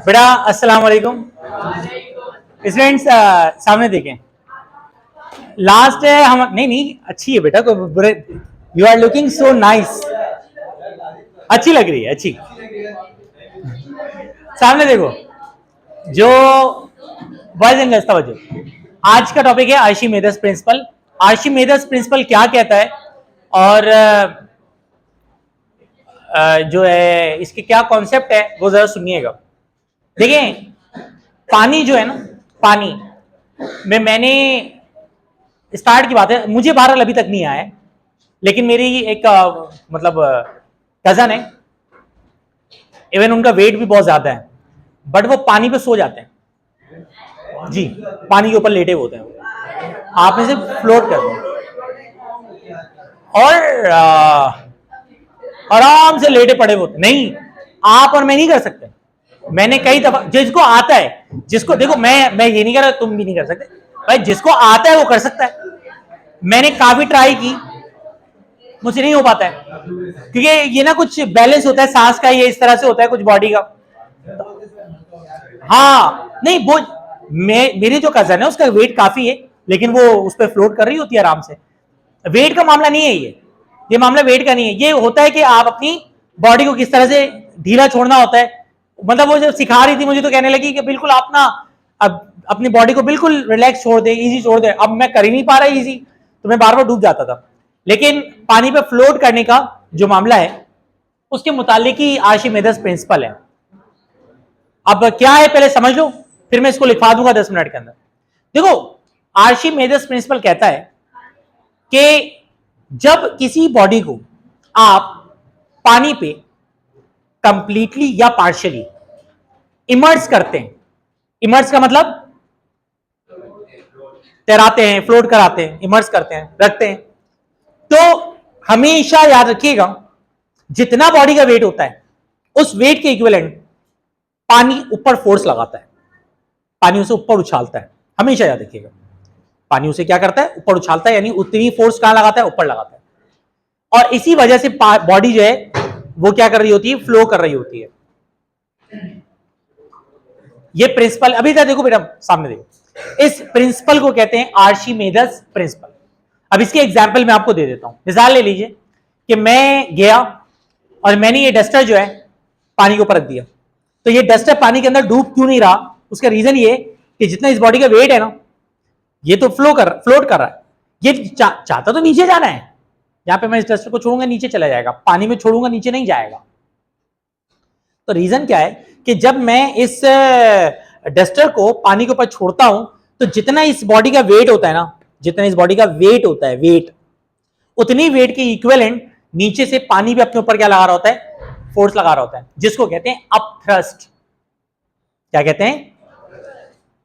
बेटा अस्सलाम वालेकुम स्टूडेंट्स। सामने देखें, लास्ट है हम। नहीं नहीं, अच्छी है बेटा, कोई बुरे। You are looking so nice, अच्छी लग रही है, अच्छी। सामने देखो, जो बॉयज एंड गर्ल्स, तवज्जो। आज का टॉपिक है आर्शीमेदेस प्रिंसिपल। आर्शीमेदेस प्रिंसिपल क्या कहता है और जो है इसके क्या कॉन्सेप्ट है वो जरा सुनिएगा। देखिए, पानी जो है ना, पानी में मैंने स्टार्ट की बात है, मुझे 12 अभी तक नहीं आया है, लेकिन मेरी एक मतलब कजन है, इवन उनका वेट भी बहुत ज्यादा है, बट वो पानी पे सो जाते हैं जी। पानी के ऊपर लेटे होते हैं, आप में से फ्लोट करते हैं और आराम से लेटे पड़े होते। नहीं, आप और मैं नहीं कर सकते। मैंने कई दफा, जिसको आता है, जिसको देखो, मैं ये नहीं कर रहा, तुम भी नहीं कर सकते भाई, जिसको आता है वो कर सकता है। मैंने काफी ट्राई की, मुझसे नहीं हो पाता है, क्योंकि ये ना कुछ बैलेंस होता है सांस का, ये इस तरह से होता है कुछ बॉडी का। हाँ नहीं, वो मेरी जो कजन है उसका वेट काफी है, लेकिन वो उस पर फ्लोट कर रही होती है आराम से। वेट का मामला नहीं है ये मामला वेट का नहीं है। ये होता है कि आप अपनी बॉडी को किस तरह से ढीला छोड़ना होता है। मतलब वो जब सिखा रही थी मुझे तो कहने लगी कि बिल्कुल आप ना अब अपनी बॉडी को बिल्कुल रिलैक्स छोड़ दे, इजी छोड़ दे। अब मैं कर ही नहीं पा रहा इजी, तो मैं बार बार डूब जाता था। लेकिन पानी पे फ्लोट करने का जो मामला है उसके मुतालिक ही आर्शीमेदेस प्रिंसिपल है। अब क्या है पहले समझ लो, फिर मैं इसको लिखवा दूंगा 10 मिनट के अंदर। देखो, आर्शीमेदेस प्रिंसिपल कहता है कि जब किसी बॉडी को आप पानी पे कंप्लीटली या पार्शियली इमर्स करते हैं, इमर्स का मतलब तैराते हैं, फ्लोट कराते हैं, इमर्स करते हैं, रखते हैं, तो हमेशा याद रखिएगा जितना बॉडी का वेट होता है उस वेट के इक्विवेलेंट पानी ऊपर फोर्स लगाता है, पानी उसे ऊपर उछालता है। हमेशा याद रखिएगा, पानी उसे क्या करता है, ऊपर उछालता है, यानी उतनी फोर्स कहां लगाता है, ऊपर लगाता है। और इसी वजह से बॉडी जो है वो क्या कर रही होती है, फ्लो कर रही होती है। ये प्रिंसिपल अभी तक देखो बेटा, सामने देखो, इस प्रिंसिपल को कहते हैं आर्शीमेदेस प्रिंसिपल। अब इसके एग्जाम्पल मैं आपको दे देता हूं। मिसाल ले लीजिए कि मैं गया और मैंने ये डस्टर जो है पानी के ऊपर रख दिया, तो ये डस्टर पानी के अंदर डूब क्यों नहीं रहा? उसका रीजन ये कि जितना इस बॉडी का वेट है ना, ये तो फ्लोट कर रहा है। ये चाहता तो नीचे जाना है, यहां पे मैं इस डस्टर को छोड़ूंगा नीचे चला जाएगा, पानी में छोड़ूंगा नीचे नहीं जाएगा। तो रीजन क्या है कि जब मैं इस डस्टर को पानी के ऊपर छोड़ता हूं, तो जितना इस बॉडी का वेट होता है ना, जितना इस बॉडी का वेट होता है, वेट, उतनी वेट के इक्विवेलेंट नीचे से पानी भी अपने ऊपर क्या लगा रहा होता है, फोर्स लगा रहा होता है, जिसको कहते हैं अपथ्रस्ट। क्या कहते हैं?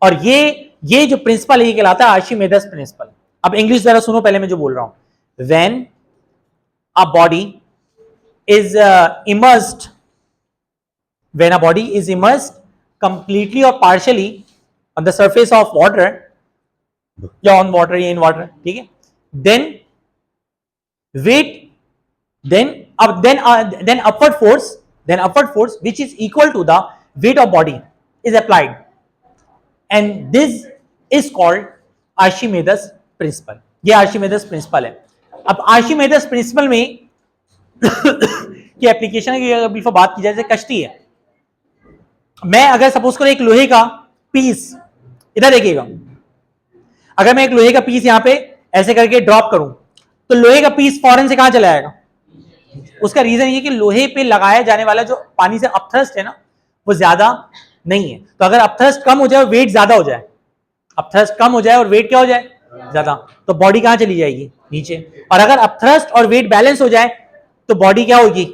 और ये जो प्रिंसिपल है ये कहलाता है आर्शीमेदेस प्रिंसिपल। अब इंग्लिश जरा सुनो पहले मैं जो बोल रहा हूं। When a body is immersed, when a body is immersed completely or partially on the surface of water या on water या in water, ठीक है, then weight, then upward force which is equal to the weight of body is applied, and this is called Archimedes principle। ये आर्शीमेदेस principal है। अब आर्शीमेदेस principal में की application की बात की जाए, जैसे कश्ती है, मैं अगर सपोज करो एक लोहे का पीस, इधर देखिएगा, अगर मैं एक लोहे का पीस यहां पे ऐसे करके ड्रॉप करूं, तो लोहे का पीस फौरन से कहां चला जाएगा? उसका रीजन ये कि लोहे पे लगाया जाने वाला जो पानी से अपथ्रस्ट है ना, वो ज्यादा नहीं है। तो अगर अपथ्रस्ट कम हो जाए और वेट ज्यादा हो जाए, अपथ्रस्ट कम हो जाए और वेट क्या हो जाए, ज्यादा, तो बॉडी कहां चली जाएगी? नीचे। और अगर अपथ्रस्ट और वेट बैलेंस हो जाए तो बॉडी क्या होगी?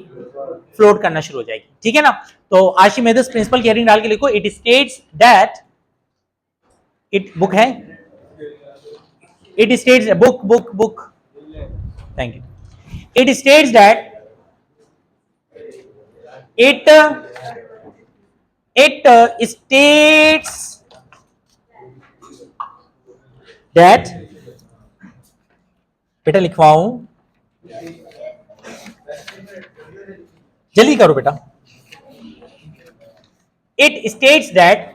फ्लोट करना शुरू हो जाएगी। ठीक है ना? तो आर्शीमेदेस प्रिंसिपल की हेडिंग डाल के लिखो, it states that, it book है, it states book thank you, it states that it states that, बेटा लिखवाऊं, जल्दी करो बेटा। It states that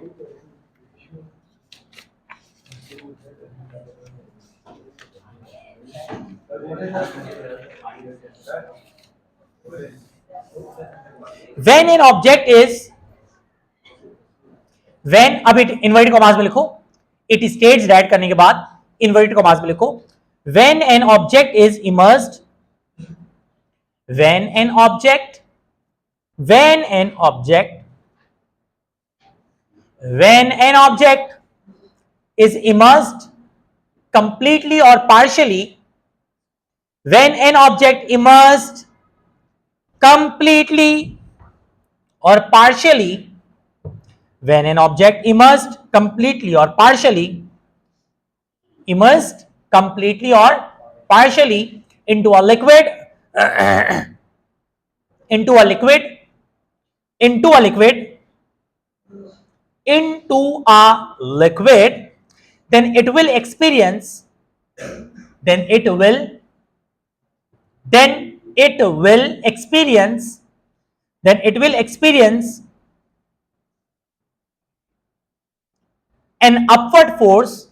when an object is when, अब इन्वर्टेड कॉमास में लिखो, इट स्टेट्स दैट करने के बाद इन्वर्टेड कॉमास में लिखो when an object is immersed, when an object when an object is immersed completely or partially, when an object immersed completely or partially, when an object immersed completely or partially into a liquid into a liquid, then it will experience an upward force,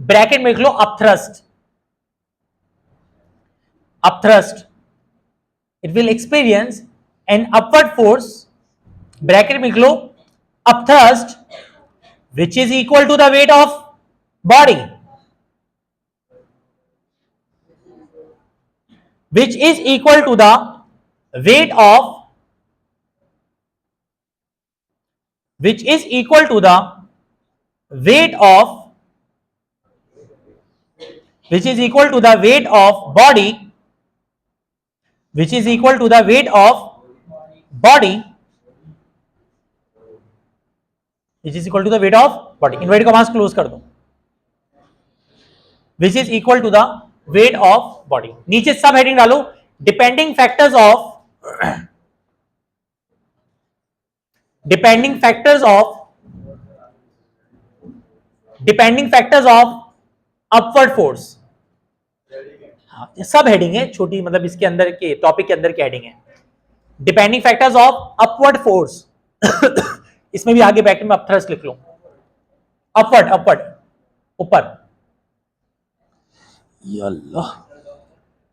bracket में लिख लो upthrust, it will experience an upward force, bracket में लिख लो upthrust, which is equal to the weight of body, which is equal to the weight of body, inverted commas close कर दो, which is equal to the weight of body। नीचे सब heading डालो, depending factors of upward force. सब heading है छोटी, मतलब इसके अंदर के टॉपिक के अंदर की हेडिंग है, depending factors of upward force. इसमें भी आगे ब्रैकेट में अपथ्रस्ट लिख लो, अपवर्ड ऊपर,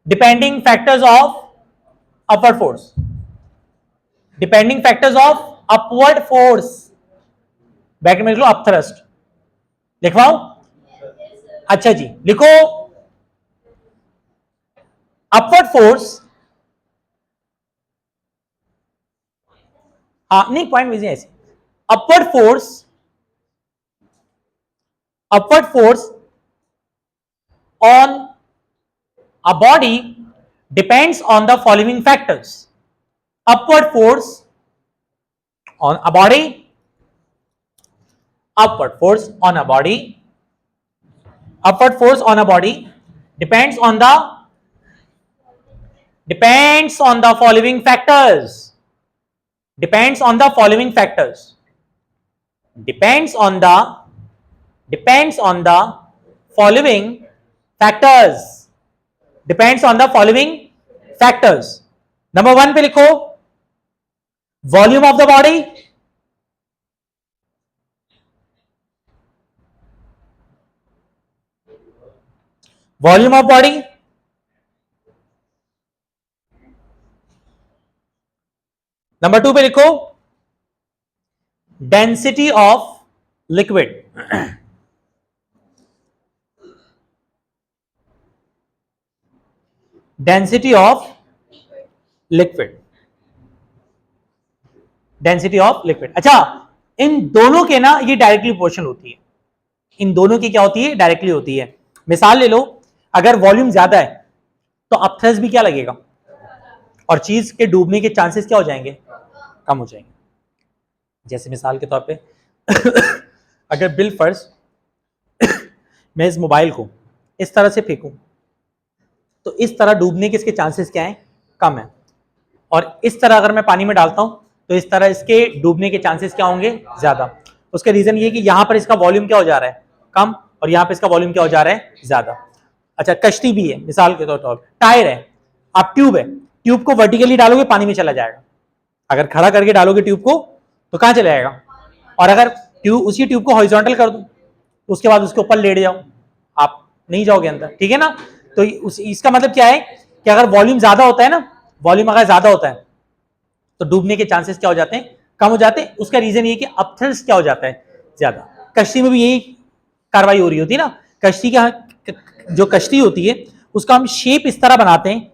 depending factors of upward force, bracket में लिख लो अपथ्रस्ट। लिखवाओ? अच्छा जी, लिखो अपवर्ड फोर्स, हाँ नहीं पॉइंट भेजिए ऐसे, upward force on a body depends on the following factors। upward force on a body depends on the following factors, depends on the following factors, number 1 पे लिखो volume of the body, number 2 पे लिखो density of liquid, अच्छा इन दोनों के ना ये directly proportional होती है, इन दोनों की क्या होती है? डायरेक्टली होती है। मिसाल ले लो, अगर वॉल्यूम ज्यादा है तो अपथ्रस्ट भी क्या लगेगा, और चीज के डूबने के चांसेस क्या हो जाएंगे? कम हो जाएंगे। जैसे मिसाल के तौर पे अगर बिल फर्ज मैं इस मोबाइल को इस तरह से फेंकूं तो इस तरह डूबने के इसके चांसेस क्या हैं? कम है। और इस तरह अगर मैं पानी में डालता हूं तो इस तरह इसके डूबने के चांसेस क्या होंगे? ज्यादा। उसका रीजन ये कि यहां पर इसका वॉल्यूम क्या हो जा रहा है, कम, और यहां पर इसका वॉल्यूम क्या हो जा रहा है, ज्यादा। अच्छा, कश्ती भी है मिसाल के तौर पर, टायर है, आप ट्यूब है, ट्यूब को वर्टिकली डालोगे पानी में चला जाएगा, अगर खड़ा करके डालोगे ट्यूब को तो कहां चला जाएगा, और अगर उसी ट्यूब को हॉरिजॉन्टल कर दो तो उसके बाद उसके ऊपर लेट जाओ, आप नहीं जाओगे अंदर, ठीक है ना। तो इसका मतलब क्या है कि अगर वॉल्यूम ज्यादा होता है ना, वॉल्यूम अगर ज्यादा होता है तो डूबने के चांसेस क्या हो जाते हैं, कम हो जाते हैं। उसका रीजन ये कि अपथर्स क्या हो जाता है, ज्यादा। कश्ती में भी यही कार्रवाई हो रही होती है ना, कश्ती का जो कश्ती होती है उसका हम शेप इस तरह बनाते हैं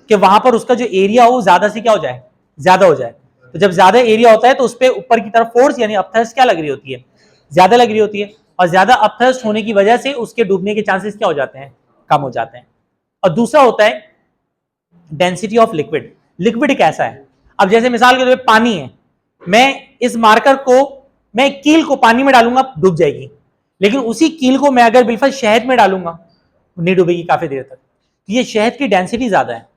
कि वहां पर उसका जो एरिया हो ज्यादा से क्या हो जाए, ज्यादा हो जाए। तो जब ज्यादा एरिया होता है तो उस पर ऊपर की तरफ फोर्स यानी अपथर्स्ट क्या लग रही होती है, ज्यादा लग रही होती है, और ज्यादा अपथर्स्ट होने की वजह से उसके डूबने के चांसेस क्या हो जाते हैं, कम हो जाते हैं। और दूसरा होता है डेंसिटी ऑफ लिक्विड। लिक्विड कैसा है, अब जैसे मिसाल के तौर पे पानी है, मैं इस मार्कर को, मैं कील को पानी में डालूंगा डूब जाएगी, लेकिन उसी कील को मैं अगर बिल्कुल शहद में डालूंगा नहीं डूबेगी काफी देर तक। तो ये शहद की डेंसिटी ज्यादा है,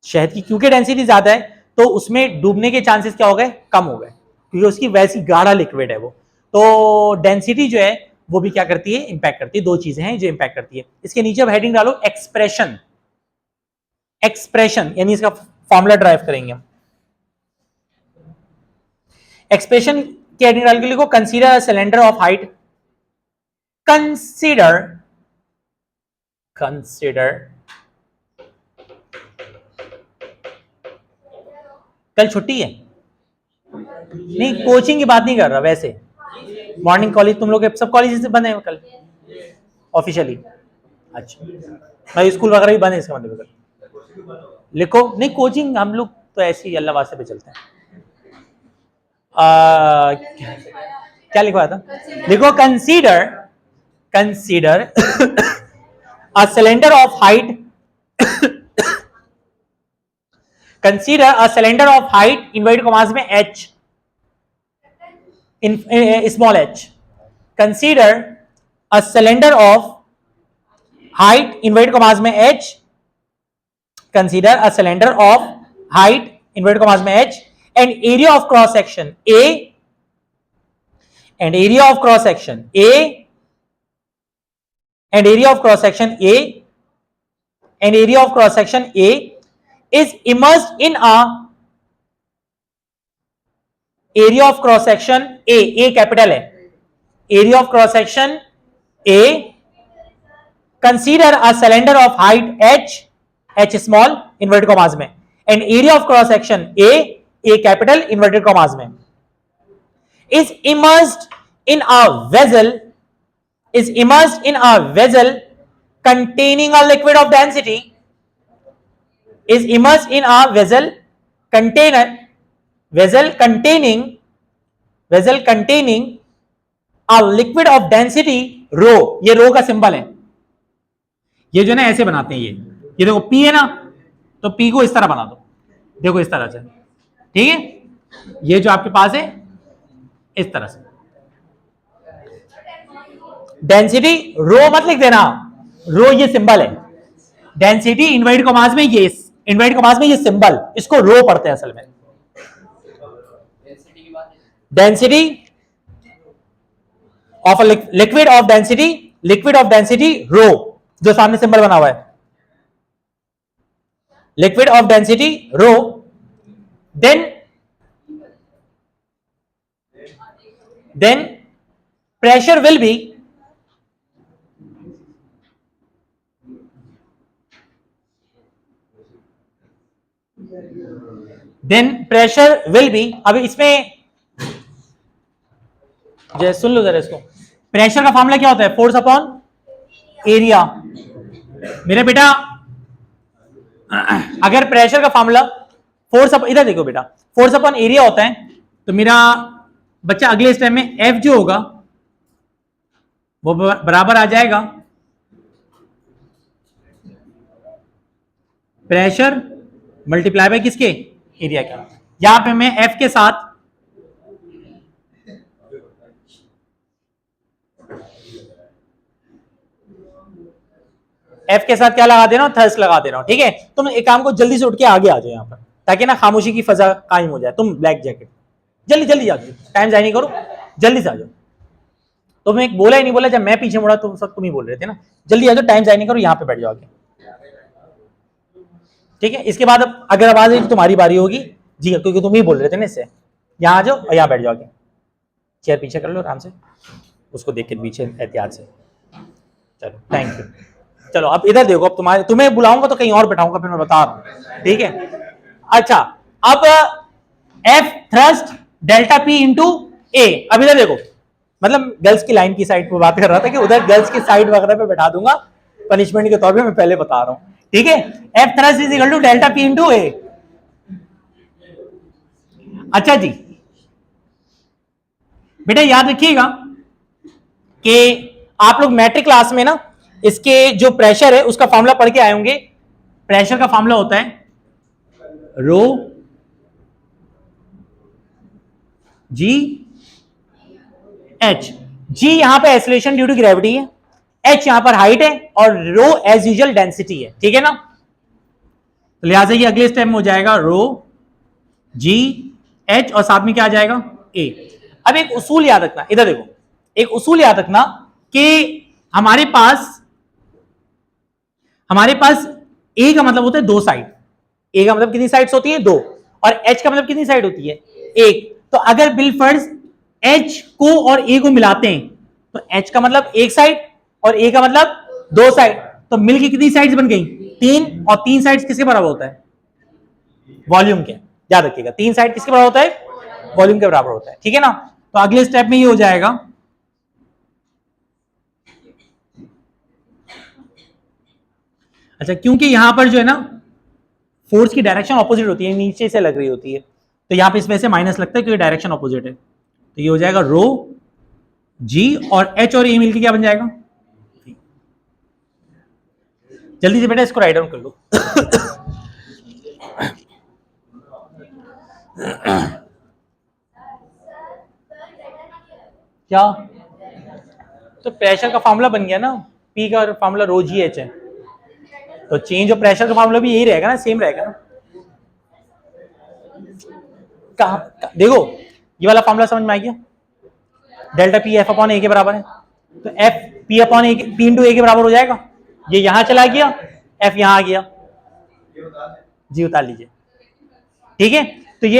शहद की क्योंकि डेंसिटी ज्यादा है तो उसमें डूबने के चांसेस क्या हो गए, कम हो गए, क्योंकि उसकी वैसी गाढ़ा लिक्विड है वो। तो डेंसिटी जो है वो भी क्या करती है, इंपैक्ट करती है। दो चीजें हैं जो इंपैक्ट करती है। इसके नीचे अब हेडिंग डालो एक्सप्रेशन। एक्सप्रेशन यानी इसका फॉर्मूला ड्राइव करेंगे हम। एक्सप्रेशन के हेडिंग डाल के लिखो consider cylinder of height, consider कल छुट्टी है, नहीं कोचिंग की बात नहीं कर रहा, वैसे मॉर्निंग कॉलेज तुम लोग सब कॉलेज से बंद है कल ऑफिशियली। अच्छा, भाई स्कूल वगैरह भी बंद है इसका मतलब कल लिखो। नहीं कोचिंग हम लोग तो ऐसे ही अल्लाह वास्ते पे चलते हैं। क्या लिखवाया था, लिखो consider a cylinder of height, consider a cylinder of height inverted commas में h in small h, consider a cylinder of height inverted commas में h, consider a cylinder of height inverted commas में h and area of cross section a, and area of cross section a, and area of cross section a, and area of cross section a is immersed in a area of cross section a capital है, area of cross section a, consider a cylinder of height h small inverted commas में, and area of cross section a capital inverted commas में, is immersed in a vessel, containing a liquid of density, is immersed in a vessel containing a liquid of density rho। ये रो का symbol है, ये जो ना ऐसे बनाते हैं, ये देखो P है ना, तो P को इस तरह बना दो, देखो इस तरह से, ठीक है। ये जो आपके पास है इस तरह से, डेंसिटी रो मत लिख देना, रो ये सिंबल है, डेंसिटी इनवर्टेड कॉमास में ये इनवर्टेड कॉमास में ये सिंबल, इसको रो पढ़ते हैं असल में। Density of a liquid of density rho, जो सामने सिंबल बना हुआ है, liquid of density rho, then pressure will be अभी इसमें जैसे सुन लो जरा इसको, प्रेशर का फॉर्मूला क्या होता है, फोर्स अपॉन एरिया। मेरे बेटा अगर प्रेशर का फॉर्मूला फोर्स अप, इधर देखो बेटा, फोर्स अपॉन एरिया होता है, तो मेरा बच्चा अगले स्टेप में F जो होगा वो बराबर आ जाएगा प्रेशर मल्टीप्लाई बाय किसके, एरिया का। यहां पे मैं F के साथ क्या लगा दे रहा हूं, थर्स्ट लगा दे रहा हूं, ठीक है। तुम एक काम को जल्दी से उठ के आगे आ जाओ यहां पर, ताकि ना खामोशी की फजा कायम हो जाए। तुम ब्लैक जैकेट जल्दी जल्दी जाओ, टाइम जाए नहीं करो। जल्दी से आ जाओ। तो मैं एक बोला ही नहीं बोला, जब मैं पीछे मुड़ा तो सब तुम ही बोल रहे थे ना। जल्दी आ जाओ, टाइम जाए नहीं करो, यहाँ पे बैठ जाओ आगे। ठीक है, इसके बाद अब अगर आवाज आई तो तुम्हारी बारी होगी जी, क्योंकि तुम ही बोल रहे थे ना इससे। यहाँ आ जाओ और यहाँ बैठ जाओ आगे। चेयर पीछे कर लो आराम से, उसको देख के पीछे एहतियात से। चलो थैंक यू। चलो अब इधर देखो, अब तुम्हें बुलाऊंगा तो कहीं और बैठाऊंगा, फिर मैं बता रहा हूं, ठीक है। अच्छा, अब F thrust delta P into A. अब इधर देखो, मतलब गर्ल्स की लाइन की साइड पे बात कर रहा था कि उधर गर्ल्स की साइड वगैरह पे बैठा दूंगा पनिशमेंट के तौर पे, मैं पहले बता रहा हूं, ठीक है। F thrust is equal to delta P into A. अच्छा जी, बेटा याद रखिएगा कि आप लोग मैट्रिक क्लास में ना इसके जो प्रेशर है उसका फॉर्मूला पढ़ के आए होंगे। प्रेशर का फॉर्मूला होता है रो जी एच। जी यहां पे एक्सेलरेशन ड्यू टू ग्रेविटी है, एच यहां पर हाइट है, और रो एज यूजुअल डेंसिटी है, ठीक है ना। तो लिहाजा ये अगले स्टेप में हो जाएगा रो जी एच, और साथ में क्या आ जाएगा ए। अब एक उसूल याद रखना, इधर देखो, एक उसूल याद रखना कि हमारे पास ए का मतलब होता है दो साइड। ए का मतलब कितनी साइड्स होती है, दो, और एच का मतलब कितनी साइड होती है, एक। तो अगर बिलफर्ज एच को और ए को मिलाते हैं तो एच का मतलब एक साइड और ए का मतलब दो साइड, तो मिलके कितनी साइड्स बन गई, तीन। और तीन साइड्स किसके बराबर होता है, वॉल्यूम के। याद रखिएगा, तीन साइड किसके बराबर होता है, वॉल्यूम के बराबर होता है, ठीक है ना। तो अगले स्टेप में ये हो जाएगा अच्छा, क्योंकि यहां पर जो है ना फोर्स की डायरेक्शन ऑपोजिट होती है, नीचे से लग रही होती है, तो यहां पे इस वजह से माइनस लगता है क्योंकि डायरेक्शन ऑपोजिट है। तो ये हो जाएगा रो जी, और एच और ए मिलकर क्या बन जाएगा, जल्दी से बेटा इसको राइट डाउन कर लो। क्या, तो प्रेशर का फॉर्मूला बन गया ना, पी का फॉर्मूला रो जी एच है, तो चेंज ऑफ प्रेशर का फॉर्मूला भी यही रहेगा ना, सेम रहेगा ना। देखो ये वाला फॉर्मूला समझ में आ गया, डेल्टा पी एफ अपॉन ए के बराबर है, तो एफ पी अपॉन ए, पी इंटू ए के बराबर हो जाएगा। ये यहां चला गया, एफ यहां आ गया, जी उतार लीजिए, ठीक है। तो ये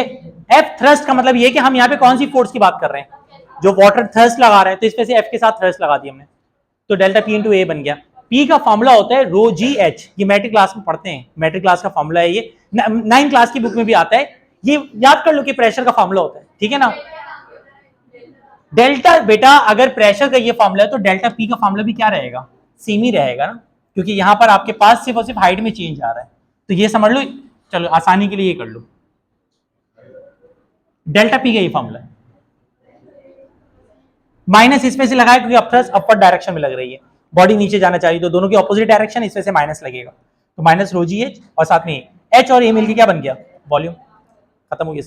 एफ थ्रस्ट का मतलब ये कि हम यहाँ पे कौन सी फोर्स की बात कर रहे हैं, जो वाटर थ्रस्ट लगा रहे हैं, तो इसमें से एफ के साथ थ्रस्ट लगा दिया हमने, तो डेल्टा पी इंटू ए बन गया। पी का फॉर्मूला होता है रो जी एच, ये मैट्रिक क्लास में पढ़ते हैं, मैट्रिक क्लास का फॉर्मूला है ये, 9 क्लास की बुक में भी आता है, ये याद कर लो कि प्रेशर का फॉर्मूला होता है, ठीक है ना। डेल्टा बेटा अगर प्रेशर का ये फॉर्मूला है तो डेल्टा पी का फॉर्मूला भी क्या रहेगा, सेम ही रहेगा ना, क्योंकि यहां पर आपके पास सिर्फ और सिर्फ हाइट में चेंज आ रहा है, तो ये समझ लो। चलो आसानी के लिए ये कर लो, डेल्टा पी का ये फॉर्मूला है, माइनस इसमें से लगाया क्योंकि अपवर्ड अपवर्ड डायरेक्शन में लग रही है, बॉडी नीचे जाना चाहिए, तो दोनों की ऑपोजिट डायरेक्शन, इसमें से माइनस लगेगा, तो माइनस रो जी एच, और साथ में एच और ए मिलकर क्या बन गया, वॉल्यूम। खत्म हो गया।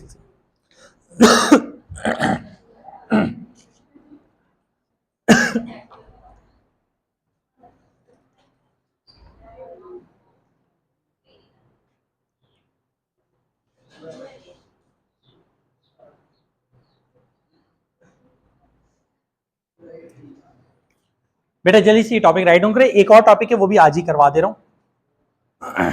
बेटा जल्दी से टॉपिक राइट डाउन करें, एक और टॉपिक है वो भी आज ही करवा दे रहा हूं।